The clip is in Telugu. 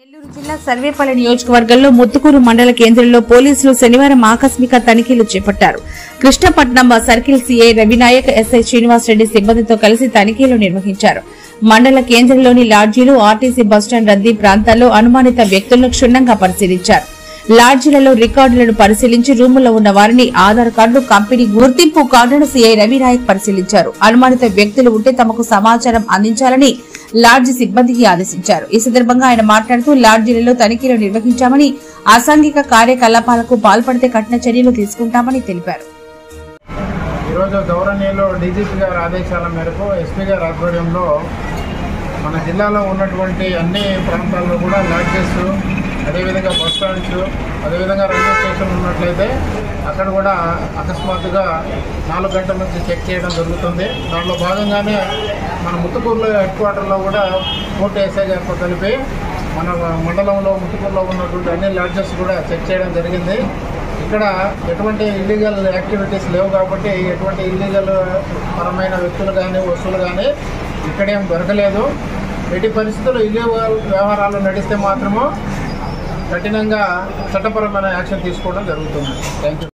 నెల్లూరు జిల్లా సర్వేపల్లి నియోజకవర్గంలో ముత్తుకూరు మండల కేంద్రంలో పోలీసులు శనివారం ఆకస్మిక తనిఖీలు చేపట్టారు. Krishnapatnam circle CI Ravinayak, SI Srinivas Reddy సిబ్బందితో కలిసి తనిఖీలు నిర్వహించారు. మండల కేంద్రంలోని లాడ్జీలు, ఆర్టీసీ బస్టాండ్ రద్దీ ప్రాంతాల్లో అనుమానిత వ్యక్తులను క్షుణ్ణంగా పరిశీలించారు. లాడ్జీలలో రికార్డులను పరిశీలించి రూముల్లో ఉన్న వారిని ఆధార్ కార్డులు, కంపెనీ గుర్తింపు కార్డులను సీఐ రవినాయక్ పరిశీలించారు. అనుమానిత వ్యక్తులు ఉంటే తమకు సమాచారం అందించాలని లాడ్జీ సిబ్బందికి ఆదేశించారు. ఈ సందర్భంగా ఆయన మాట్లాడుతూ లాడ్జీలలో తనిఖీలు నిర్వహించామని, అసాంఘిక కార్యకలాపాలకు పాల్పడితే కఠిన చర్యలు తీసుకుంటామని తెలిపారు. ఈరోజు గౌరవనీయులు డీజీపీ గారి ఆదేశాల మేరకు ఎస్పీ గారి ఆధ్వర్యంలో మన జిల్లాలో ఉన్నటువంటి అన్ని ప్రాంతాల్లో కూడా లాడ్జెస్, అదేవిధంగా బస్ స్టాండ్స్, అదేవిధంగా రైల్వే స్టేషన్ ఉన్నట్లయితే అక్కడ కూడా అకస్మాత్తుగా 4 గంటల నుంచి చెక్ చేయడం జరుగుతుంది. దాంట్లో భాగంగానే మన ముత్తుకూరులో హెడ్ క్వార్టర్లో కూడా కోర్టు ఎస్ఐ గారితో కలిపి మన మండలంలో ముత్తుకూరులో ఉన్నటువంటి అన్ని లాడ్జెస్ కూడా చెక్ చేయడం జరిగింది. ఇక్కడ ఎటువంటి ఇల్లీగల్ యాక్టివిటీస్ లేవు కాబట్టి ఎటువంటి ఇల్లీగల్ పరమైన వ్యక్తులు కానీ వస్తువులు కానీ ఇక్కడేం దొరకలేదు. ఎట్టి పరిస్థితుల్లో ఇల్లీగల్ వ్యవహారాలు నడిస్తే మాత్రము కఠినంగా చట్టపరమైన యాక్షన్ తీసుకోవడం జరుగుతుంది. Thank you.